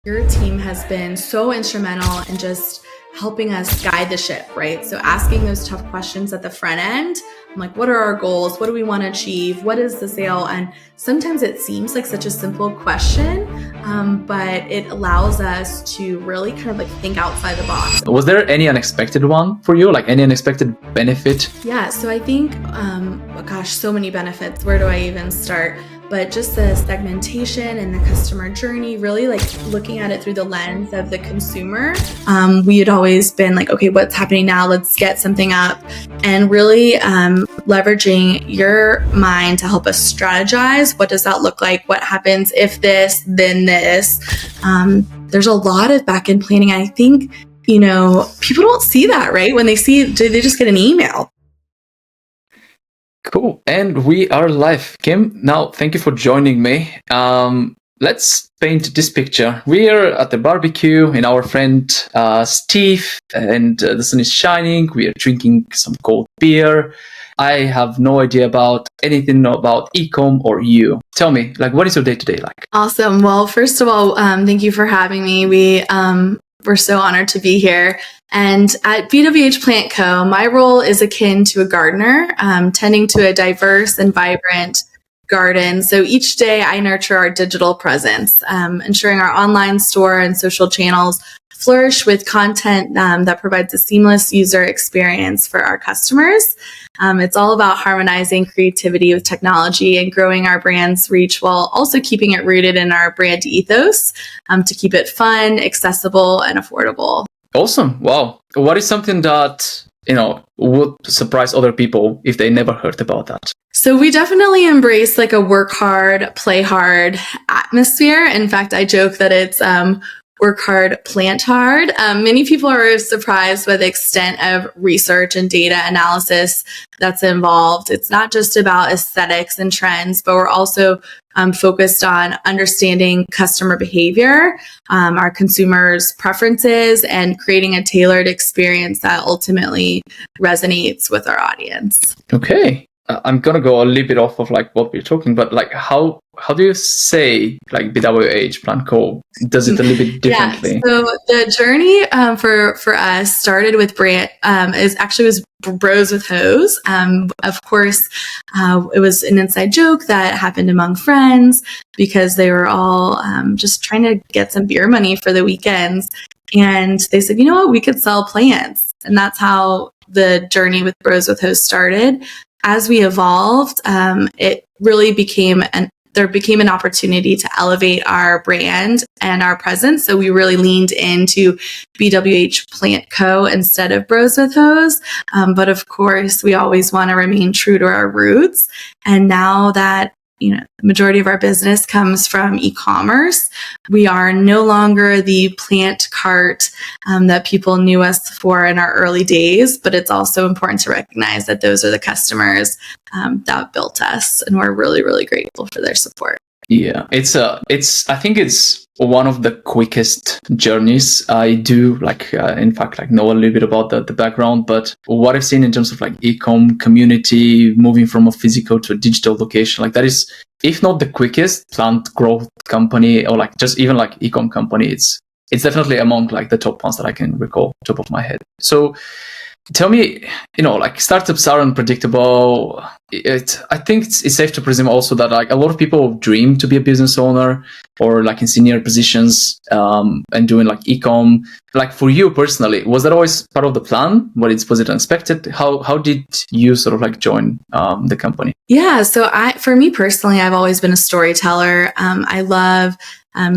Your team has been so instrumental in just helping us guide the ship, right? So asking those tough questions at the front end, I'm like, what are our goals? What do we want to achieve? What is the sale? And sometimes it seems like such a simple question, but it allows us to really kind of like think outside the box. Was there any unexpected one for you? Like any unexpected benefit? Yeah, so I think, so many benefits. Where do I even start? But just the segmentation and the customer journey, really like looking at it through the lens of the consumer. We had always been like, okay, what's happening now? Let's get something up. And really leveraging your mind to help us strategize. What does that look like? What happens if this, then this? There's a lot of back-end planning. I think, people don't see that, right? When they see it, they just get an email. Cool. And we are live. Kim, now thank you for joining me. Let's paint this picture. We are at the barbecue in our friend Steve, and the sun is shining. We are drinking some cold beer. I have no idea about anything about e-com or you. Tell me, what is your day-to-day like? Awesome. Well, first of all, thank you for having me. We're so honored to be here. And at BWH Plant Co., my role is akin to a gardener, tending to a diverse and vibrant garden. So each day I nurture our digital presence, ensuring our online store and social channels flourish with content that provides a seamless user experience for our customers. It's all about harmonizing creativity with technology and growing our brand's reach while also keeping it rooted in our brand ethos to keep it fun, accessible, and affordable. Awesome. Wow. What is something that, would surprise other people if they never heard about that? So we definitely embrace a work hard, play hard atmosphere. In fact, I joke that it's work hard, plant hard. Many people are surprised by the extent of research and data analysis that's involved. It's not just about aesthetics and trends, but we're also focused on understanding customer behavior, our consumers' preferences, and creating a tailored experience that ultimately resonates with our audience. Okay. I'm gonna go a little bit off of what we're talking, but how do you say BWH Plant Co? Does it a little bit differently? Yeah, so the journey for us started with brand was Bros with Hose. Of course, it was an inside joke that happened among friends because they were all just trying to get some beer money for the weekends, and they said, you know what, we could sell plants, and that's how the journey with Bros with Hose started. As we evolved, it really became an opportunity to elevate our brand and our presence. So we really leaned into BWH Plant Co. instead of Bros with Hose. But of course, we always want to remain true to our roots. And now that the majority of our business comes from e-commerce, we are no longer the plant cart that people knew us for in our early days, but it's also important to recognize that those are the customers that built us, and we're really, really grateful for their support. Yeah, I think it's one of the quickest journeys I do. In fact, know a little bit about the background, but what I've seen in terms of e-com community moving from a physical to a digital location, that is, if not the quickest plant growth company or just even e-com company, it's definitely among the top ones that I can recall top of my head. So tell me, startups are unpredictable. I think it's safe to presume also that a lot of people dream to be a business owner or in senior positions and doing e-com. For you personally, was that always part of the plan? Was it unexpected? How did you sort of join the company? Yeah, so for me personally, I've always been a storyteller. I love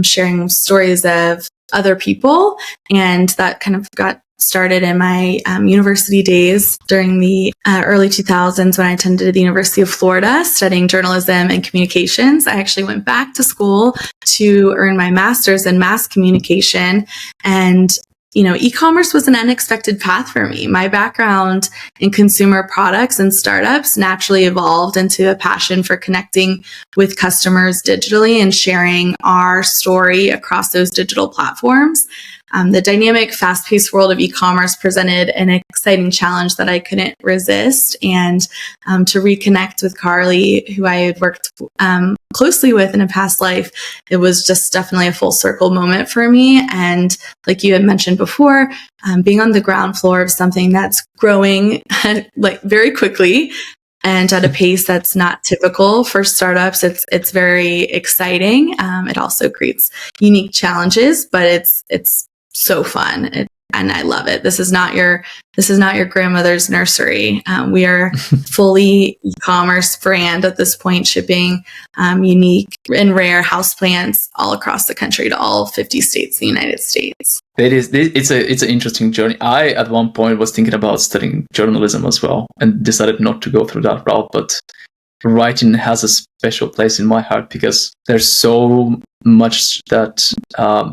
sharing stories of other people, and that kind of got started in my university days during the early 2000s when I attended the University of Florida studying journalism and communications. I actually went back to school to earn my master's in mass communication, and e-commerce was an unexpected path for me. My background in consumer products and startups naturally evolved into a passion for connecting with customers digitally and sharing our story across those digital platforms. The dynamic, fast-paced world of e-commerce presented an exciting challenge that I couldn't resist. And to reconnect with Carly, who I had worked closely with in a past life, it was just definitely a full circle moment for me. And like you had mentioned before, being on the ground floor of something that's growing like very quickly and at a pace that's not typical for startups, it's very exciting. It also creates unique challenges, but it's so fun. And I love it. This is not your grandmother's nursery. We are fully e-commerce brand at this point, shipping unique and rare houseplants all across the country to all 50 states in the United States. It's an interesting journey. I at one point was thinking about studying journalism as well, and decided not to go through that route. But writing has a special place in my heart because there's so much that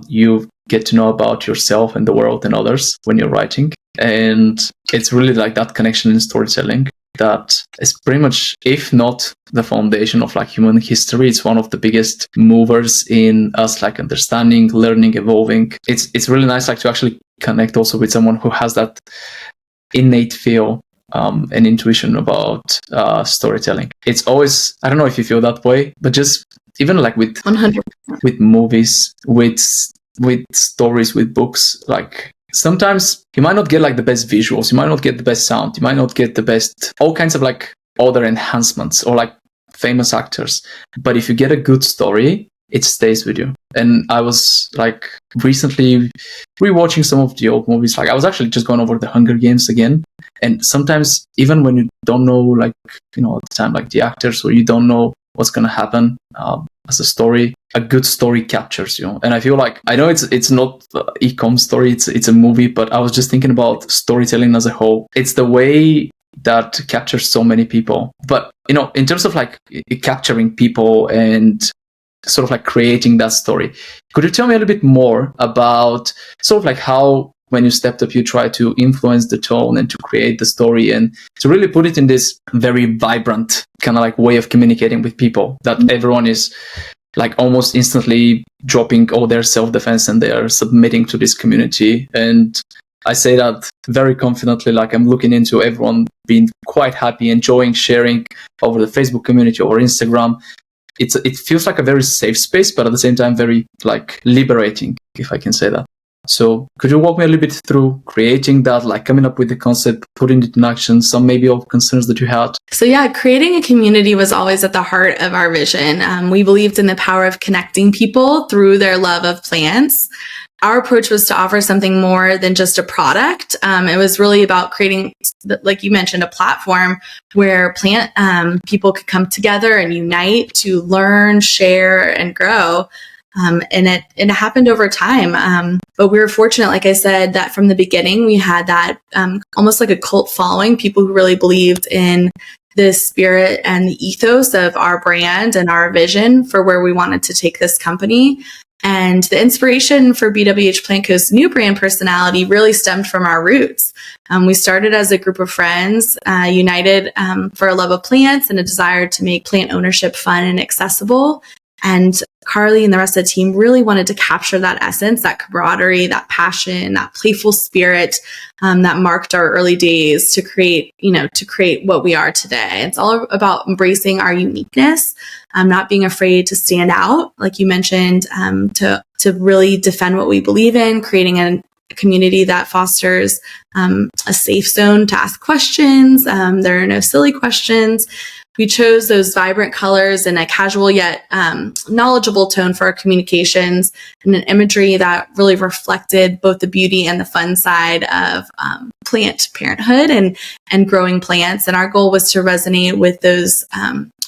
you get to know about yourself and the world and others when you're writing. And it's really like that connection in storytelling that is pretty much, if not the foundation of like human history, it's one of the biggest movers in us like understanding, learning, evolving. It's really nice like to actually connect also with someone who has that innate feel and intuition about storytelling. It's always, I don't know if you feel that way, but just even like with 100%. with movies, with stories, with books, like sometimes you might not get like the best visuals, you might not get the best sound, you might not get the best, all kinds of like other enhancements or like famous actors. But if you get a good story, it stays with you. And I was like recently rewatching some of the old movies. Like I was actually just going over the Hunger Games again. And sometimes even when you don't know, like, you know, at the time, like the actors, or you don't know what's going to happen as a story, a good story captures you. And I feel like, I know it's not e-com story, it's a movie, but I was just thinking about storytelling as a whole. It's the way that captures so many people. But, you know, in terms of like capturing people and sort of like creating that story, could you tell me a little bit more about sort of like how, when you stepped up, you try to influence the tone and to create the story and to really put it in this very vibrant kind of like way of communicating with people that everyone is like almost instantly dropping all their self-defense and they are submitting to this community. And I say that very confidently, like I'm looking into everyone being quite happy, enjoying sharing over the Facebook community or Instagram. It feels like a very safe space, but at the same time, very like liberating, if I can say that. So could you walk me a little bit through creating that, like coming up with the concept, putting it in action, some maybe of concerns that you had? So yeah, creating a community was always at the heart of our vision. We believed in the power of connecting people through their love of plants. Our approach was to offer something more than just a product. It was really about creating, like you mentioned, a platform where plant people could come together and unite to learn, share, and grow. And it happened over time. But we were fortunate, like I said, that from the beginning, we had that almost like a cult following, people who really believed in the spirit and the ethos of our brand and our vision for where we wanted to take this company. And the inspiration for BWH Plant Co's new brand personality really stemmed from our roots. We started as a group of friends, united for a love of plants and a desire to make plant ownership fun and accessible. And Carly and the rest of the team really wanted to capture that essence, that camaraderie, that passion, that playful spirit that marked our early days to create what we are today. It's all about embracing our uniqueness, not being afraid to stand out, like you mentioned, to really defend what we believe in, creating a community that fosters a safe zone to ask questions. There are no silly questions. We chose those vibrant colors and a casual yet knowledgeable tone for our communications, and an imagery that really reflected both the beauty and the fun side of plant parenthood and growing plants. And our goal was to resonate with those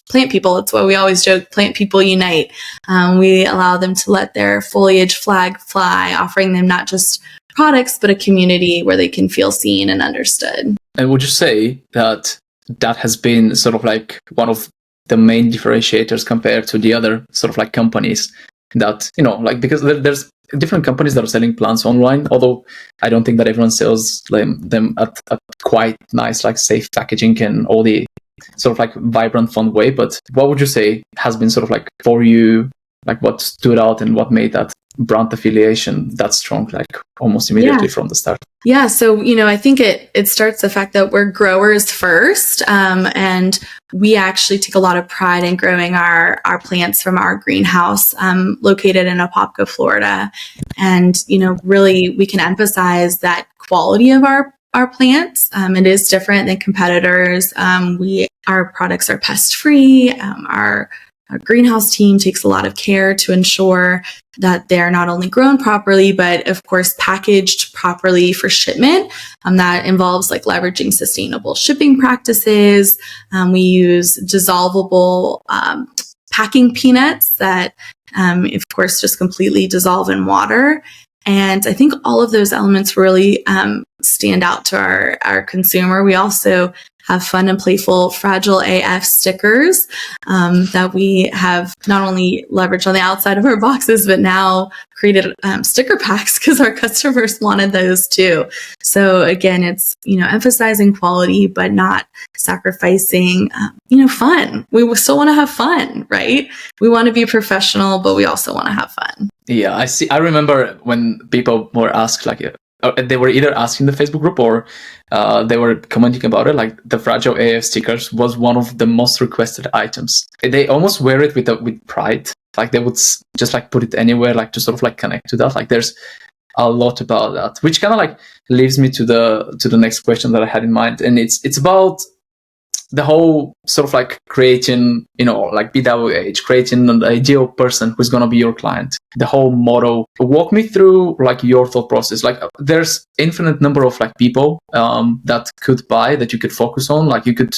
plant people. It's what we always joke, plant people unite. We allow them to let their foliage flag fly, offering them not just products, but a community where they can feel seen and understood. And would you say that has been sort of like one of the main differentiators compared to the other sort of like companies that, you know, like, because there's different companies that are selling plants online, although I don't think that everyone sells them at quite nice, like safe packaging and all the sort of like vibrant, fun way. But what would you say has been sort of like for you like what stood out and what made that brand affiliation that strong, like almost immediately from the start? Yeah. So, I think it starts the fact that we're growers first. And we actually take a lot of pride in growing our plants from our greenhouse, located in Apopka, Florida. And, really we can emphasize that quality of our plants. It is different than competitors. Our products are pest free. Our greenhouse team takes a lot of care to ensure that they're not only grown properly, but of course packaged properly for shipment. That involves like leveraging sustainable shipping practices. We use dissolvable packing peanuts that, of course, just completely dissolve in water. And I think all of those elements really stand out to our consumer. We also have fun and playful Fragile AF stickers that we have not only leveraged on the outside of our boxes, but now created sticker packs because our customers wanted those too. So again, it's, emphasizing quality, but not sacrificing, fun. We still want to have fun, right? We want to be professional, but we also want to have fun. Yeah, I see. I remember when people were asked, like, they were either asking the Facebook group or they were commenting about it. Like the Fragile AF stickers was one of the most requested items. They almost wear it with pride. Like they would just like put it anywhere, like to sort of like connect to that. Like there's a lot about that, which kind of like leads me to the next question that I had in mind, and it's about the whole sort of like creating, like BWH, creating an ideal person who's going to be your client, the whole motto. Walk me through like your thought process. Like there's infinite number of like people that could buy, that you could focus on. Like you could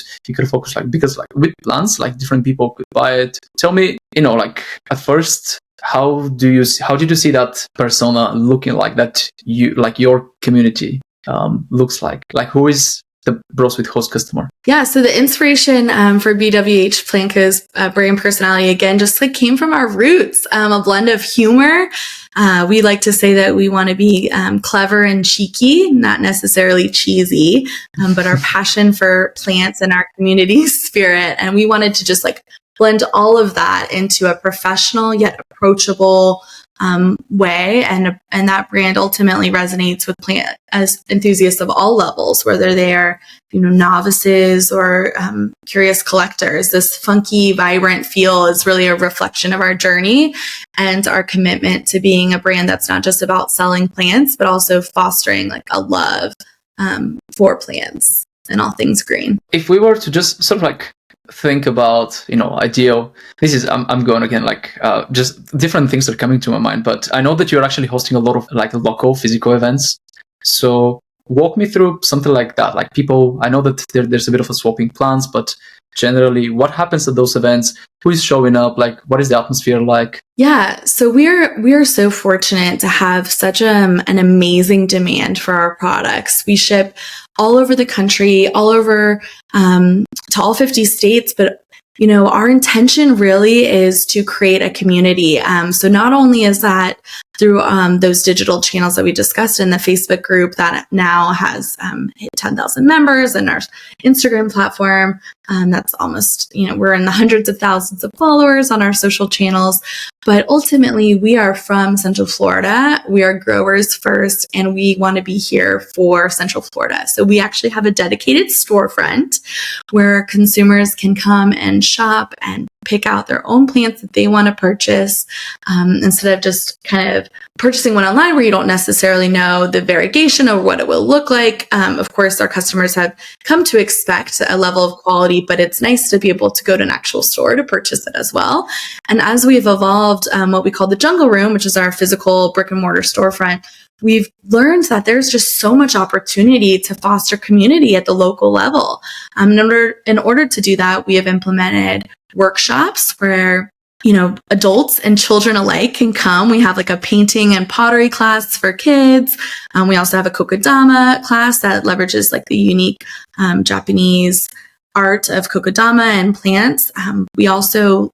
focus like, because like with plants, like different people could buy it. Tell me, like at first, how did you see that persona looking like, that you, like your community looks like who is the Bros with Host customer? Yeah, so the inspiration for BWH Plant Co's brand personality, again, just like came from our roots, a blend of humor. We like to say that we want to be clever and cheeky, not necessarily cheesy, but our passion for plants and our community spirit. And we wanted to just like blend all of that into a professional yet approachable way, and that brand ultimately resonates with plant as enthusiasts of all levels, whether they are novices or curious collectors. This funky, vibrant feel is really a reflection of our journey and our commitment to being a brand that's not just about selling plants, but also fostering like a love for plants and all things green. If we were to just sort of like think about, ideal, this is, I'm going again, like just different things are coming to my mind, but I know that you're actually hosting a lot of like local physical events. So walk me through something like that. Like people, I know that there's a bit of a swapping plans, but generally what happens at those events? Who is showing up? Like what is the atmosphere like? Yeah, so we are so fortunate to have such an amazing demand for our products. We ship all over the country, all over to all 50 states, but our intention really is to create a community. So not only is that through those digital channels that we discussed in the Facebook group that now has hit 10,000 members, and our Instagram platform that's almost, we're in the hundreds of thousands of followers on our social channels. But ultimately, we are from Central Florida. We are growers first, and we want to be here for Central Florida. So we actually have a dedicated storefront where consumers can come and shop and pick out their own plants that they want to purchase, instead of just kind of purchasing one online where you don't necessarily know the variegation of what it will look like. Of course, our customers have come to expect a level of quality, but it's nice to be able to go to an actual store to purchase it as well. And as we've evolved what we call the Jungle Room, which is our physical brick and mortar storefront, we've learned that there's just so much opportunity to foster community at the local level. In order to do that, we have implemented workshops where adults and children alike can come. We have like a painting and pottery class for kids. We also have a kokedama class that leverages like the unique Japanese art of kokedama and plants. We also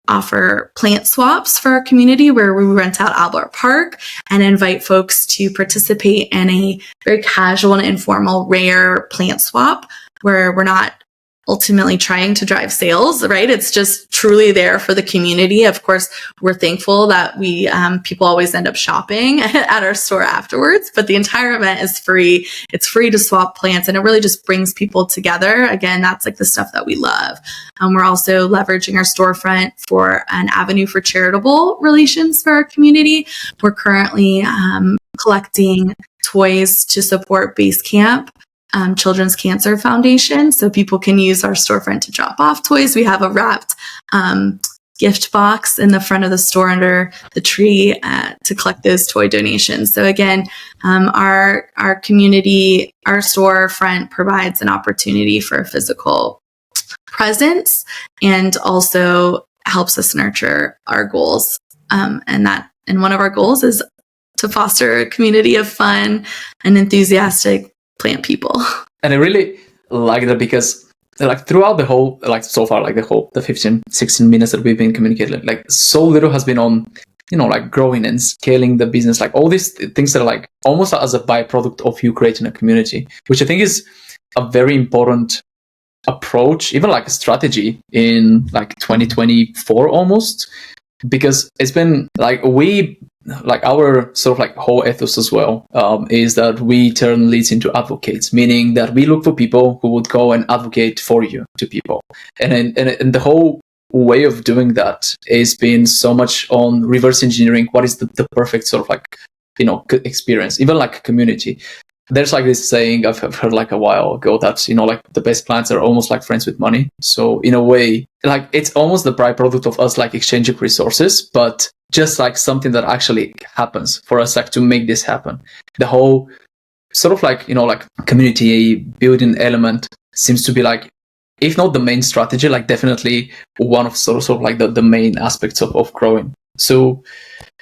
offer plant swaps for our community, where we rent out Albert Park and invite folks to participate in a very casual and informal rare plant swap, where we're not ultimately trying to drive sales, right? It's just truly there for the community. Of course, we're thankful that we people always end up shopping at our store afterwards, but the entire event is free. It's free to swap plants, and it really just brings people together. Again, that's like the stuff that we love. We're also leveraging our storefront for an avenue for charitable relations for our community. We're currently collecting toys to support Base Camp Children's Cancer Foundation, so people can use our storefront to drop off toys. We have a wrapped gift box in the front of the store under the tree to collect those toy donations. So again, our community, our storefront provides an opportunity for a physical presence and also helps us nurture our goals. And one of our goals is to foster a community of fun and enthusiastic plant people. And I really like that because like throughout the whole, like so far, like the 15, 16 minutes that we've been communicating, like so little has been on, like growing and scaling the business, like all these things that are like almost as a byproduct of you creating a community, which I think is a very important approach, even like a strategy in like 2024 almost, because it's been like our sort of like whole ethos as well is that we turn leads into advocates, meaning that we look for people who would go and advocate for you to people. And the whole way of doing that is been so much on reverse engineering what is the perfect sort of like, experience, even like community. There's like this saying I've heard like a while ago that, like the best clients are almost like friends with money. So in a way, like it's almost the byproduct of us like exchanging resources, but just like something that actually happens for us, like to make this happen. The whole sort of like, like community building element seems to be like, if not the main strategy, like definitely one of sort of like the main aspects of growing. So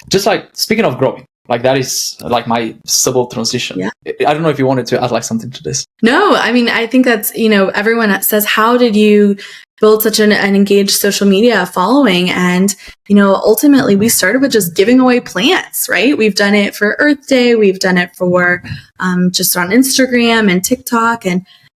just like speaking of growing, like that is like my subtle transition. Yeah. I don't know if you wanted to add like something to this. No, I mean, I think that's, everyone says, how did you build such an engaged social media following? And, ultimately we started with just giving away plants, right? We've done it for Earth Day. We've done it for just on Instagram and TikTok.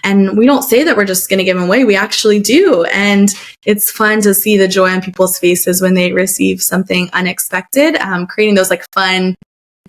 And we don't say that we're just going to give them away. We actually do. And it's fun to see the joy on people's faces when they receive something unexpected, creating those like fun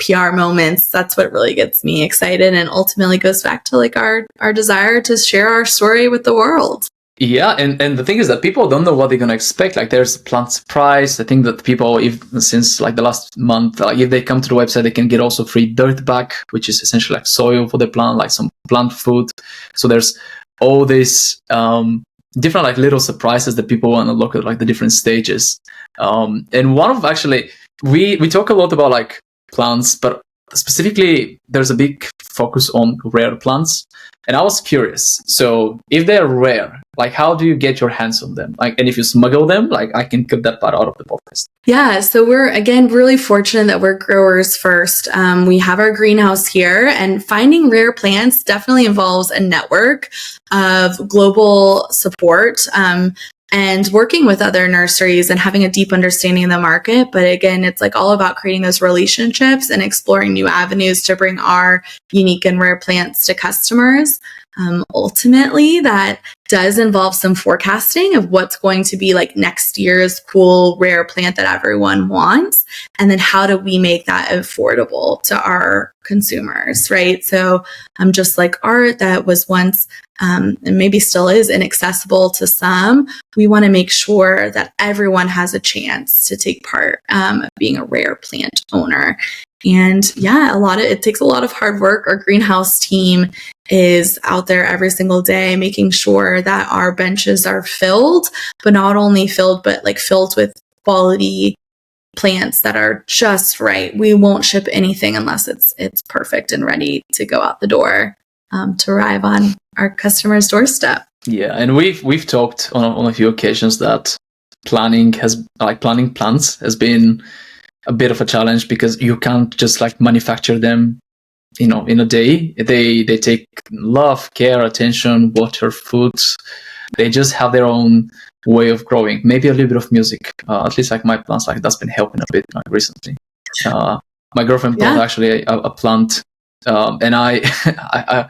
PR moments. That's what really gets me excited and ultimately goes back to like our desire to share our story with the world. Yeah, and the thing is that people don't know what they're going to expect. Like there's a plant surprise. I think that people, since like the last month, if they come to the website, they can get also free dirt back, which is essentially like soil for the plant, like some plant food. So there's all these different like little surprises that people want to look at, like the different stages. And one of actually, we talk a lot about like plants, but specifically there's a big focus on rare plants. And I was curious, so if they're rare, like how do you get your hands on them? Like, and if you smuggle them, like I can cut that part out of the podcast. Yeah, so we're again really fortunate that we're growers first. We have our greenhouse here, and finding rare plants definitely involves a network of global support. And working with other nurseries and having a deep understanding of the market. But again, it's like all about creating those relationships and exploring new avenues to bring our unique and rare plants to customers. Ultimately, that does involve some forecasting of what's going to be like next year's cool, rare plant that everyone wants. And then how do we make that affordable to our consumers, right? So just like art that was once and maybe still is inaccessible to some, we want to make sure that everyone has a chance to take part of being a rare plant owner. And yeah, it takes a lot of hard work. Our greenhouse team is out there every single day making sure that our benches are filled, but not only filled, but like filled with quality plants that are just right. We won't ship anything unless it's perfect and ready to go out the door to arrive on our customer's doorstep. Yeah, and we've talked on a few occasions that planning plants has been a bit of a challenge because you can't just like manufacture them, in a day. They take love, care, attention, water, food. They just have their own way of growing. Maybe a little bit of music. At least like my plants, like that's been helping a bit recently. My girlfriend bought actually a plant, and I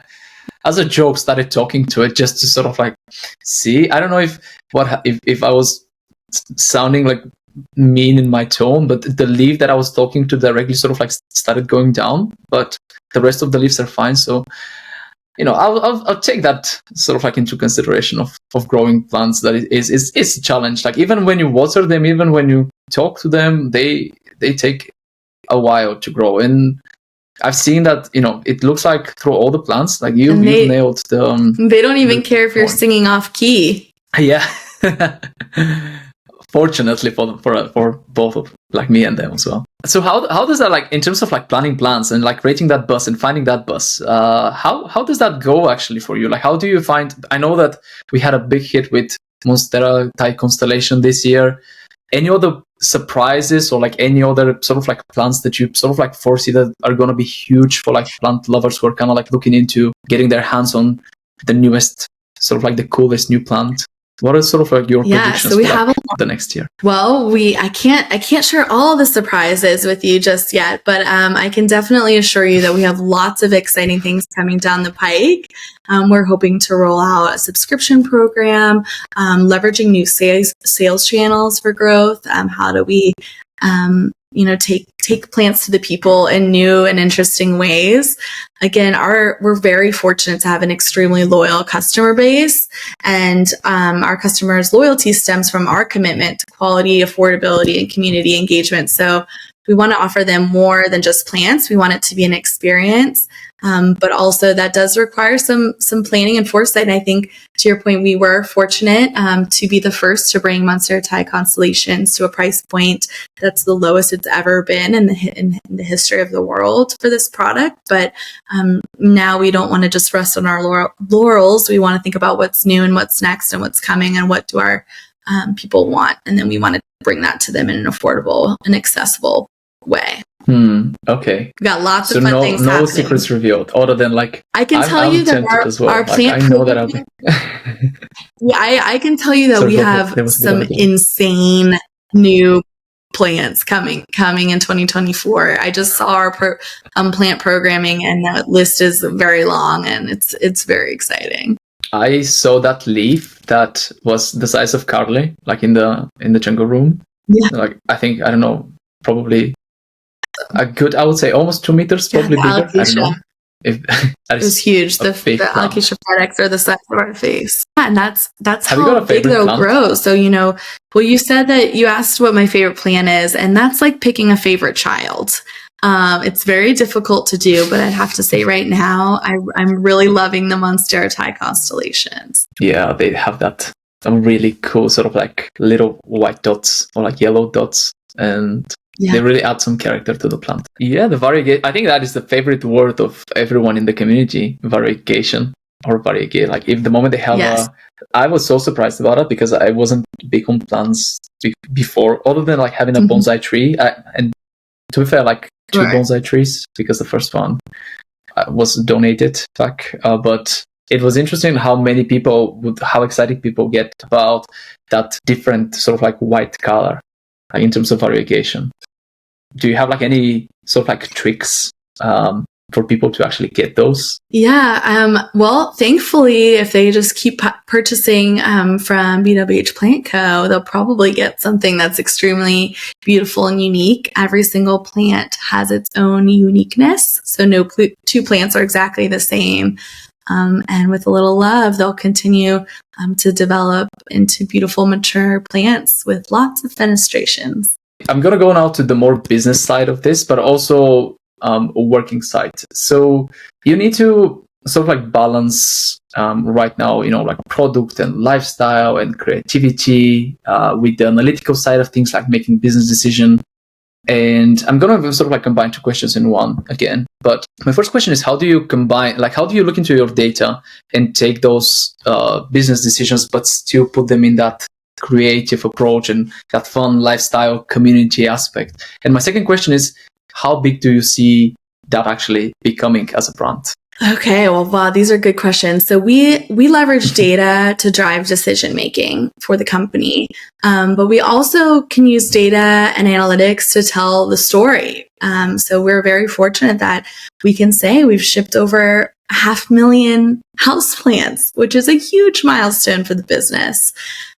as a joke started talking to it just to sort of like see, I don't know if I was sounding like mean in my tone, but the leaf that I was talking to directly sort of like started going down, but the rest of the leaves are fine. So, I'll take that sort of like into consideration of growing plants. That is a challenge. Like even when you water them, even when you talk to them, they take a while to grow. And I've seen that, it looks like through all the plants, like you've nailed the. They don't even care if you're singing off key. Yeah. Fortunately for both of like me and them as well. So how does that, like in terms of like planning plans and like rating that bus and finding that bus, how does that go actually for you? Like how do you find? I know that we had a big hit with Monstera Thai Constellation this year. Any other surprises or like any other sort of like plants that you sort of like foresee that are going to be huge for like plant lovers who are kind of like looking into getting their hands on the newest, sort of like the coolest new plant? What are sort of like your predictions for the next year? Well, I can't share all the surprises with you just yet, but I can definitely assure you that we have lots of exciting things coming down the pike. We're hoping to roll out a subscription program, leveraging new sales channels for growth. How do we take plants to the people in new and interesting ways. Again, we're very fortunate to have an extremely loyal customer base, and our customers' loyalty stems from our commitment to quality, affordability, and community engagement. So we want to offer them more than just plants. We want it to be an experience. But also that does require some planning and foresight. And I think, to your point, we were fortunate to be the first to bring Monstera Thai Constellations to a price point that's the lowest it's ever been in the history of the world for this product. But now we don't want to just rest on our laurels. We want to think about what's new and what's next and what's coming and what do our people want. And then we want to bring that to them in an affordable and accessible way. Okay. We got lots of fun things happening. No secrets revealed, other than like I can tell you that our plant. I know that I'll be. Yeah, I can tell you that we have some insane new plants coming in 2024. I just saw our plant programming, and that list is very long, and it's very exciting. I saw that leaf that was the size of Carly, like in the jungle room. Yeah. Like I don't know, probably a good, I would say almost 2 meters, probably bigger. Alocasia. I don't know if it was huge. The alocasia products are the size of our face, and that's how big they'll grow. So you said that you asked what my favorite plant is, and that's like picking a favorite child. It's very difficult to do, but I'd have to say right now, I'm really loving the Monstera Thai Constellations. Yeah, they have that really cool sort of like little white dots or like yellow dots, and they really add some character to the plant. Yeah, the variegation. I think that is the favorite word of everyone in the community, variegation or variegate. Like if the moment they have I was so surprised about it because I wasn't big on plants before, other than like having a bonsai tree. And to be fair, like 2 bonsai trees, because the first one was donated back. But it was interesting how excited people get about that different sort of like white color in terms of variegation. Do you have like any sort of like tricks for people to actually get those? Yeah. Well, thankfully, if they just keep purchasing from BWH Plant Co, they'll probably get something that's extremely beautiful and unique. Every single plant has its own uniqueness. So no two plants are exactly the same. And with a little love, they'll continue to develop into beautiful, mature plants with lots of fenestrations. I'm going to go now to the more business side of this, but also working side. So you need to sort of like balance right now, like product and lifestyle and creativity with the analytical side of things, like making business decision. And I'm going to sort of like combine 2 questions in one again. But my first question is, how do you look into your data and take those business decisions, but still put them in that creative approach and that fun lifestyle community aspect? And my second question is, how big do you see that actually becoming as a brand? Okay, well, wow, these are good questions. So we leverage data to drive decision making for the company, but we also can use data and analytics to tell the story. So we're very fortunate that we can say we've shipped over 500,000 houseplants, which is a huge milestone for the business.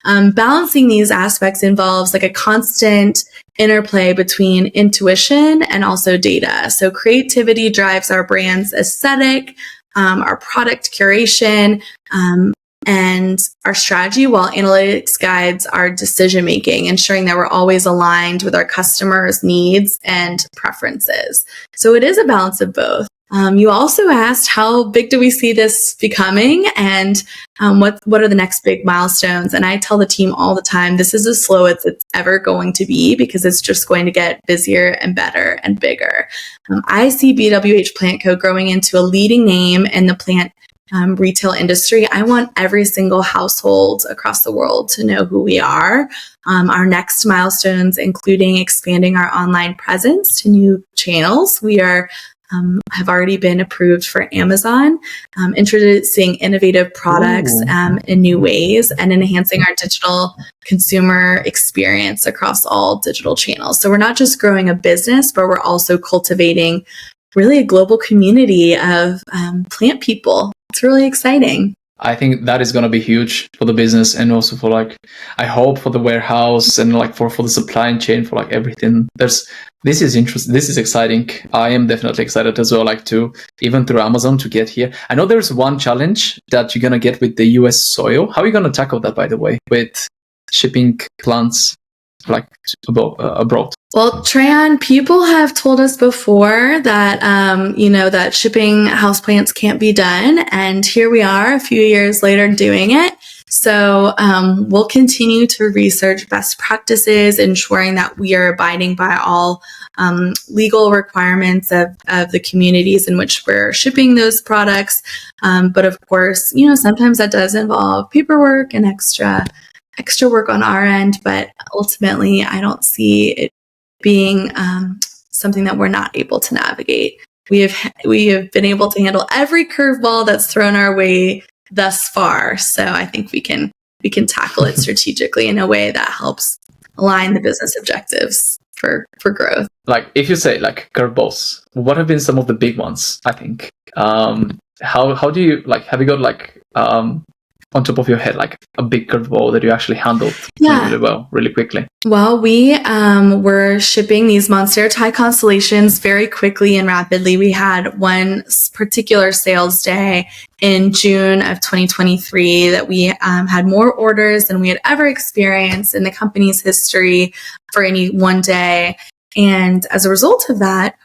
Balancing these aspects involves like a constant interplay between intuition and also data. So creativity drives our brand's aesthetic, our product curation, and our strategy, while analytics guides our decision making, ensuring that we're always aligned with our customers' needs and preferences. So it is a balance of both. You also asked, how big do we see this becoming, and what are the next big milestones? And I tell the team all the time, this is as slow as it's ever going to be, because it's just going to get busier and better and bigger. I see BWH Plant Co growing into a leading name in the plant retail industry. I want every single household across the world to know who we are. Our next milestones, including expanding our online presence to new channels. We have already been approved for Amazon, introducing innovative products in new ways, and enhancing our digital consumer experience across all digital channels. So we're not just growing a business, but we're also cultivating really a global community of plant people. It's really exciting. I think that is going to be huge for the business, and also for like, I hope for the warehouse and like for the supply chain, for like everything. This is interesting. This is exciting. I am definitely excited as well, like to even through Amazon to get here. I know there's one challenge that you're going to get with the US soil. How are you going to tackle that, by the way, with shipping plants like abroad? Well, Tran, people have told us before that, that shipping houseplants can't be done. And here we are a few years later doing it. So we'll continue to research best practices, ensuring that we are abiding by all legal requirements of the communities in which we're shipping those products. But of course, sometimes that does involve paperwork and extra work on our end. But ultimately, I don't see it being something that we're not able to navigate. We have been able to handle every curveball that's thrown our way thus far. So I think we can tackle it strategically in a way that helps align the business objectives for growth. Like, if you say like curveballs, what have been some of the big ones? I think. How do you like? Have you got like on top of your head, like a big curveball that you actually handled really well, really quickly? Well, we were shipping these Monstera tie constellations very quickly and rapidly. We had one particular sales day in June of 2023 that we had more orders than we had ever experienced in the company's history for any one day. And as a result of that,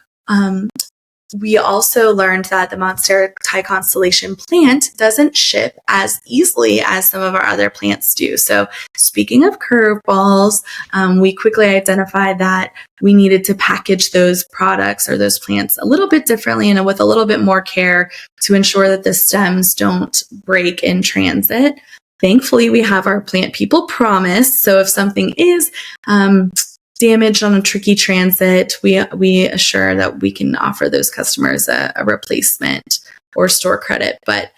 we also learned that the Monstera tie constellation plant doesn't ship as easily as some of our other plants do. So speaking of curveballs, we quickly identified that we needed to package those products or those plants a little bit differently and with a little bit more care to ensure that the stems don't break in transit. Thankfully, we have our plant people promise. So if something is damaged on a tricky transit, we assure that we can offer those customers a replacement or store credit. But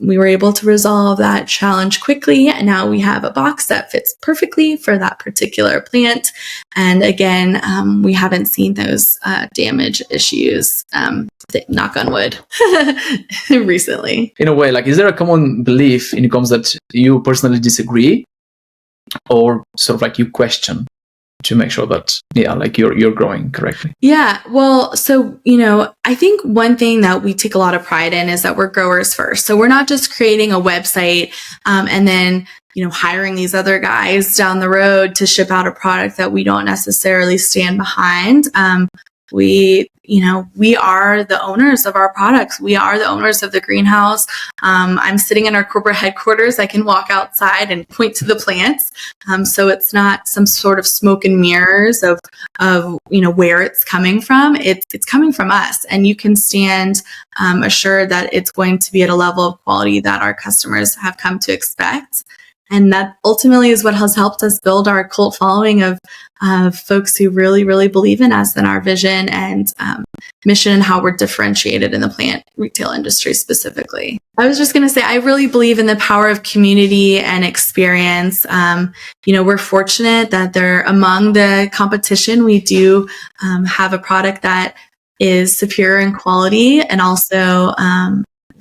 we were able to resolve that challenge quickly, and now we have a box that fits perfectly for that particular plant. And again, we haven't seen those damage issues, knock on wood, recently. In a way, like, is there a common belief in comms that you personally disagree, or sort of like you question, to make sure that, like you're growing correctly? Yeah. Well, so, I think one thing that we take a lot of pride in is that we're growers first. So we're not just creating a website, and then, hiring these other guys down the road to ship out a product that we don't necessarily stand behind. We are the owners of our products. We are the owners of the greenhouse. I'm sitting in our corporate headquarters. I can walk outside and point to the plants. So it's not some sort of smoke and mirrors of where it's coming from. It's coming from us, and you can stand assured that it's going to be at a level of quality that our customers have come to expect. And that ultimately is what has helped us build our cult following of folks who really, really believe in us and our vision and mission and how we're differentiated in the plant retail industry specifically. I was just going to say, I really believe in the power of community and experience. We're fortunate that they're among the competition. We do have a product that is superior in quality and also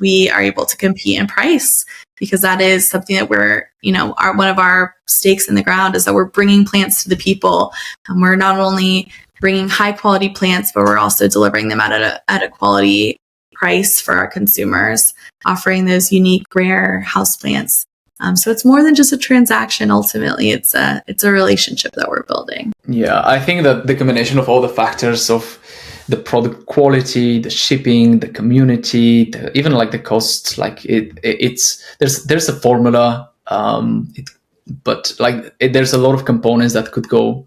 we are able to compete in price, because that is something that we're, one of our stakes in the ground is that we're bringing plants to the people. And we're not only bringing high quality plants, but we're also delivering them at a quality price for our consumers, offering those unique, rare houseplants. So it's more than just a transaction. Ultimately, it's a relationship that we're building. Yeah, I think that the combination of all the factors of the product quality, the shipping, the community, even like the costs, like there's a formula, but like there's a lot of components that could go,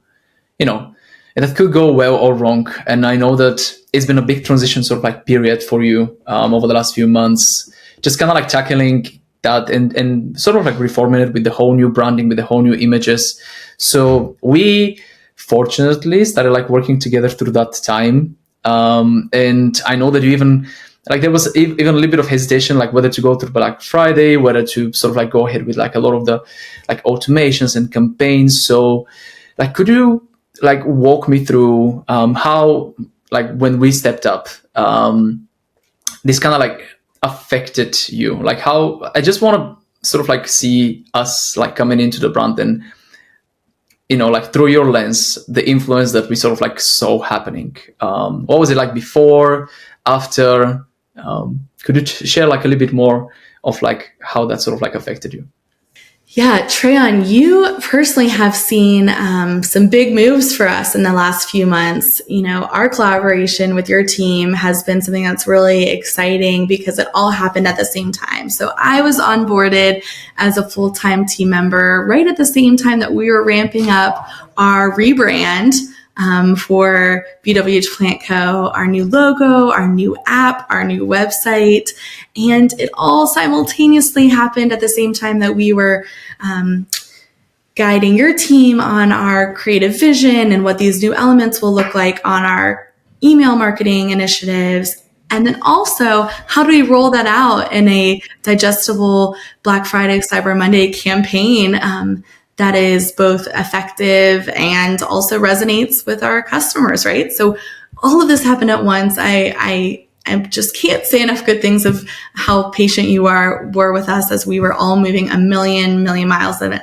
that could go well or wrong. And I know that it's been a big transition sort of like period for you over the last few months, just kind of like tackling that and sort of like reforming it with the whole new branding, with the whole new images. So we fortunately started like working together through that time. And I know that you even like there was even a little bit of hesitation, like whether to go through Black Friday, whether to sort of like go ahead with like a lot of the like automations and campaigns. So like, could you like walk me through how like when we stepped up, this kind of like affected you? Like how, I just want to sort of like see us like coming into the brand and, like through your lens, the influence that we sort of like saw happening. What was it like before, after? Could you share like a little bit more of like how that sort of like affected you? Yeah, Treyon, you personally have seen some big moves for us in the last few months. Our collaboration with your team has been something that's really exciting because it all happened at the same time. So I was onboarded as a full-time team member right at the same time that we were ramping up our rebrand for BWH Plant Co., our new logo, our new app, our new website. And it all simultaneously happened at the same time that we were guiding your team on our creative vision and what these new elements will look like on our email marketing initiatives. And then also, how do we roll that out in a digestible Black Friday, Cyber Monday campaign that is both effective and also resonates with our customers, right? So all of this happened at once. I just can't say enough good things of how patient you were with us as we were all moving a million miles an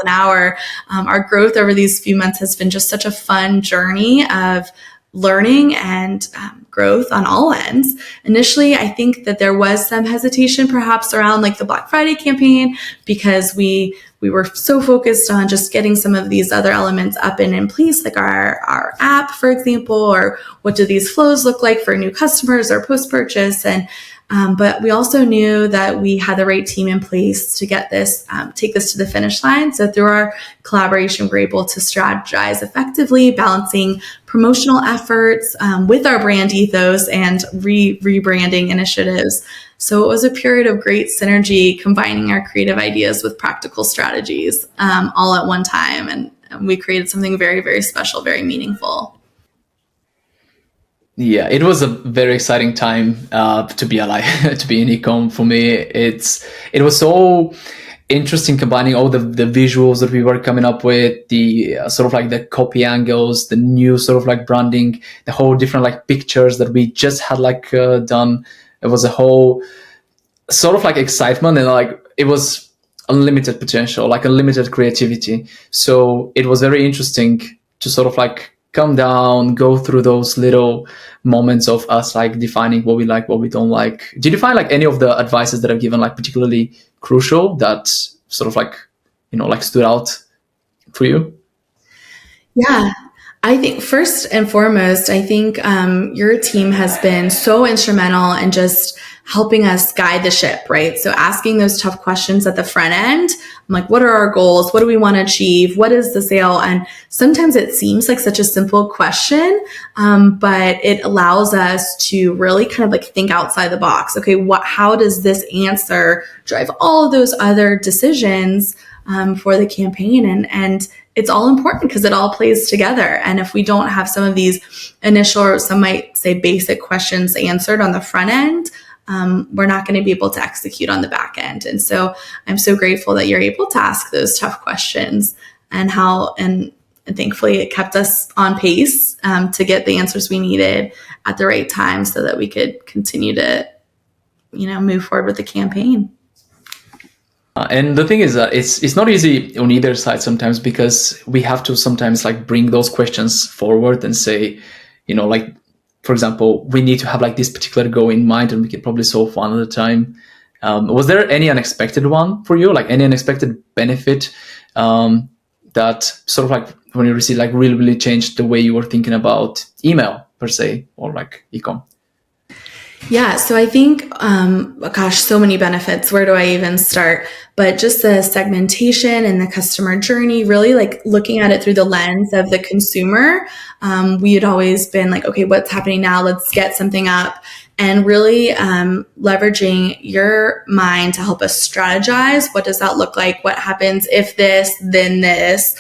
hour. Our growth over these few months has been just such a fun journey of learning and growth on all ends. Initially, I think that there was some hesitation perhaps around like the Black Friday campaign because we were so focused on just getting some of these other elements up and in place, like our app, for example, or what do these flows look like for new customers or post-purchase. And but we also knew that we had the right team in place to get this, take this to the finish line. So through our collaboration, we're able to strategize effectively, balancing promotional efforts with our brand ethos and rebranding initiatives. So it was a period of great synergy, combining our creative ideas with practical strategies all at one time. And we created something very, very special, very meaningful. Yeah, it was a very exciting time to be alive, to be in ecom. For me, it was so interesting combining all the visuals that we were coming up with, the sort of like the copy angles, the new sort of like branding, the whole different like pictures that we just had like done. It was a whole sort of like excitement, and like it was unlimited potential, like unlimited creativity. So it was very interesting to sort of like come down, go through those little moments of us like defining what we like, what we don't like. Did you find like any of the advices that I've given like particularly crucial that sort of like, like stood out for you? Yeah. I think first and foremost, I think your team has been so instrumental in just helping us guide the ship, right? So asking those tough questions at the front end, I'm like, what are our goals? What do we want to achieve? What is the sale? And sometimes it seems like such a simple question, but it allows us to really kind of like think outside the box. Okay, how does this answer drive all of those other decisions for the campaign? And it's all important because it all plays together. And if we don't have some of these initial, or some might say basic questions answered on the front end, we're not going to be able to execute on the back end. And so I'm so grateful that you're able to ask those tough questions and thankfully it kept us on pace to get the answers we needed at the right time so that we could continue to move forward with the campaign. And the thing is that it's not easy on either side sometimes, because we have to sometimes like bring those questions forward and say, like, for example, we need to have like this particular goal in mind, and we can probably solve one at a time. Was there any unexpected one for you, like any unexpected benefit that sort of like when you received like really changed the way you were thinking about email per se, or like e-com? Yeah, so I think, so many benefits. Where do I even start? But just the segmentation and the customer journey, really like looking at it through the lens of the consumer. We had always been like, okay, what's happening now? Let's get something up. And really leveraging your mind to help us strategize. What does that look like? What happens if this, then this?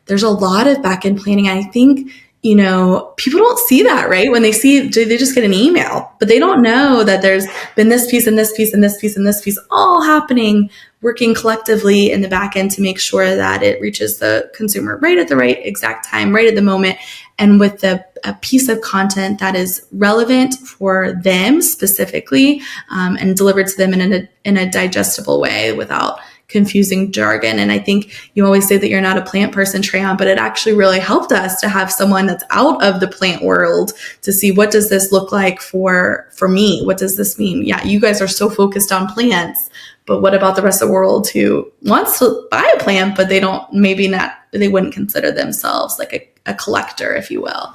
There's a lot of back-end planning. I think people don't see that, right? When they just get an email, but they don't know that there's been this piece and this piece and this piece and this piece all happening, working collectively in the back end to make sure that it reaches the consumer right at the right exact time, right at the moment, and with a piece of content that is relevant for them specifically, and delivered to them in a digestible way without confusing jargon. And I think you always say that you're not a plant person, Treyan, but it actually really helped us to have someone that's out of the plant world to see, what does this look like for me? What does this mean? Yeah, you guys are so focused on plants, but what about the rest of the world who wants to buy a plant, but they wouldn't consider themselves like a collector, if you will.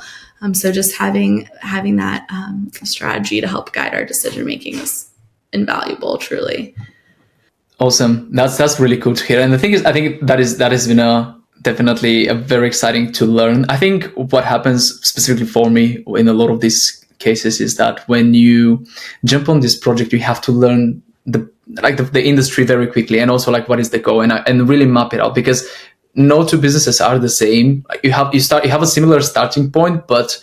So just having that strategy to help guide our decision making is invaluable, truly. Awesome. That's really cool to hear. And the thing is, I think that has been definitely a very exciting to learn. I think what happens specifically for me in a lot of these cases is that when you jump on this project, you have to learn the industry very quickly, and also like what is the goal, and really map it out, because no two businesses are the same. Like you have a similar starting point, but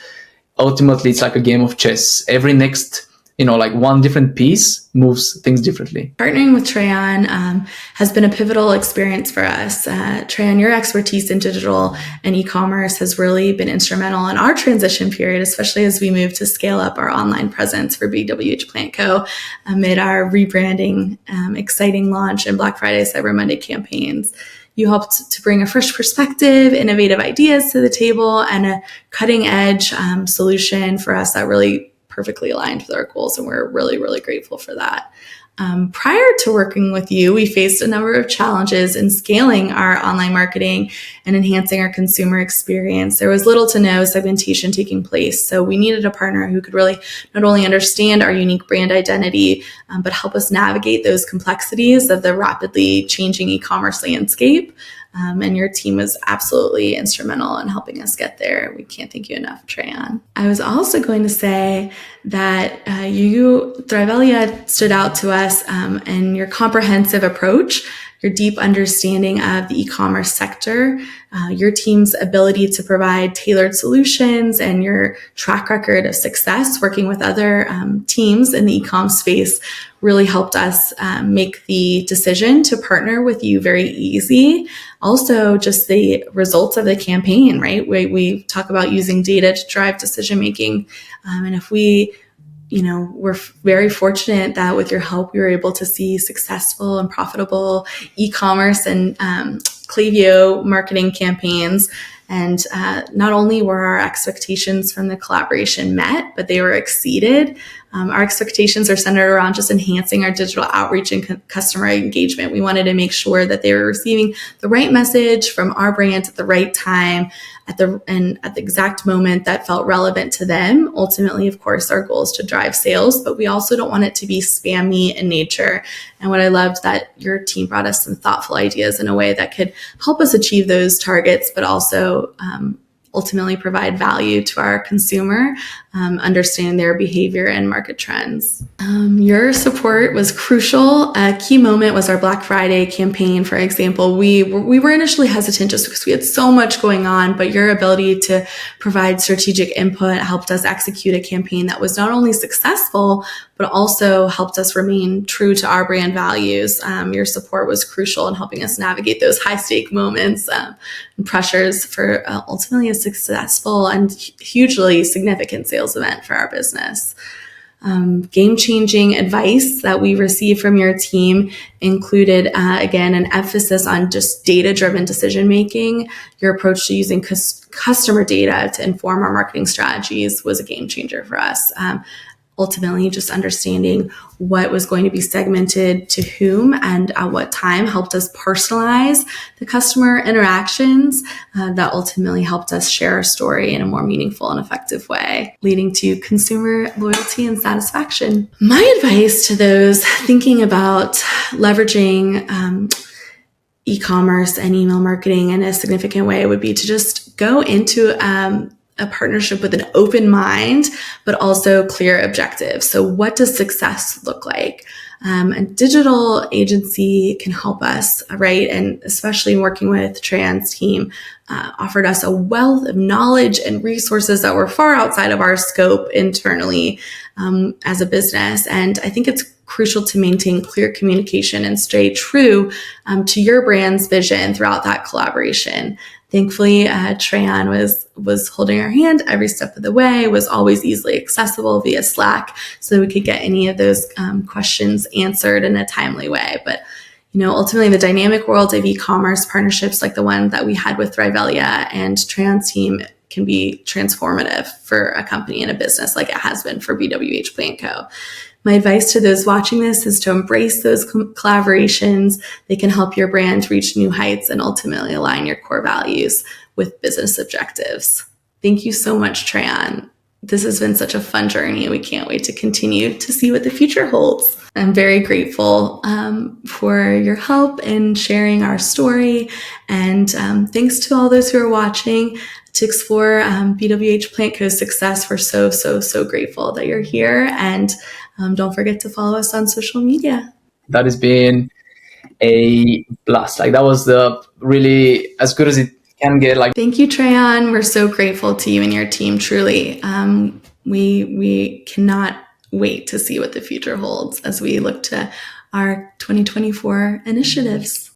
ultimately it's like a game of chess. Every next like one different piece moves things differently. Partnering with Treyan has been a pivotal experience for us. Treyan, your expertise in digital and e-commerce has really been instrumental in our transition period, especially as we move to scale up our online presence for BWH Plant Co. amid our rebranding, exciting launch, and Black Friday, Cyber Monday campaigns. You helped to bring a fresh perspective, innovative ideas to the table, and a cutting edge solution for us that really perfectly aligned with our goals, and we're really, really grateful for that. Prior to working with you, we faced a number of challenges in scaling our online marketing and enhancing our consumer experience. There was little to no segmentation taking place, so we needed a partner who could really not only understand our unique brand identity, but help us navigate those complexities of the rapidly changing e-commerce landscape. And your team was absolutely instrumental in helping us get there. We can't thank you enough, Treyan. I was also going to say that Thrivellia stood out to us in your comprehensive approach, your deep understanding of the e-commerce sector, your team's ability to provide tailored solutions, and your track record of success working with other teams in the e-com space really helped us make the decision to partner with you very easy. Also, just the results of the campaign, right? We talk about using data to drive decision making. And if we're very fortunate that with your help, we were able to see successful and profitable e-commerce and Klaviyo marketing campaigns. And not only were our expectations from the collaboration met, but they were exceeded. Our expectations are centered around just enhancing our digital outreach and customer engagement. We wanted to make sure that they were receiving the right message from our brand at the right time, at the exact moment that felt relevant to them. Ultimately, of course, our goal is to drive sales, but we also don't want it to be spammy in nature. And what I loved that your team brought us some thoughtful ideas in a way that could help us achieve those targets, but also ultimately provide value to our consumer, understanding their behavior and market trends. Your support was crucial. A key moment was our Black Friday campaign, for example. We were initially hesitant just because we had so much going on, but your ability to provide strategic input helped us execute a campaign that was not only successful, but also helped us remain true to our brand values. Your support was crucial in helping us navigate those high-stake moments and pressures for ultimately a successful and hugely significant sales event for our business. Game-changing advice that we received from your team included, again, an emphasis on just data-driven decision-making. Your approach to using customer data to inform our marketing strategies was a game changer for us. Ultimately, just understanding what was going to be segmented to whom and at what time helped us personalize the customer interactions that ultimately helped us share our story in a more meaningful and effective way, leading to consumer loyalty and satisfaction. My advice to those thinking about leveraging e-commerce and email marketing in a significant way would be to just go into a partnership with an open mind, but also clear objectives. So what does success look like? A digital agency can help us, right? And especially working with Treyon's team, offered us a wealth of knowledge and resources that were far outside of our scope internally as a business. And I think it's crucial to maintain clear communication and stay true to your brand's vision throughout that collaboration. Thankfully, Treyon was holding our hand every step of the way, was always easily accessible via Slack, so we could get any of those questions answered in a timely way. But ultimately, the dynamic world of e-commerce partnerships like the one that we had with Thrivellia and Treyon's team can be transformative for a company and a business like it has been for BWH Plant Co. My advice to those watching this is to embrace those collaborations. They can help your brand reach new heights and ultimately align your core values with business objectives. Thank you so much, Treyon. This has been such a fun journey. We can't wait to continue to see what the future holds. I'm very grateful for your help in sharing our story. And thanks to all those who are watching to explore BWH Plant Co's success. We're so grateful that you're here. And don't forget to follow us on social media. That has been a blast. That was really as good as it can get. Thank you, Treyon. We're so grateful to you and your team, truly. We cannot wait to see what the future holds as we look to our 2024 initiatives.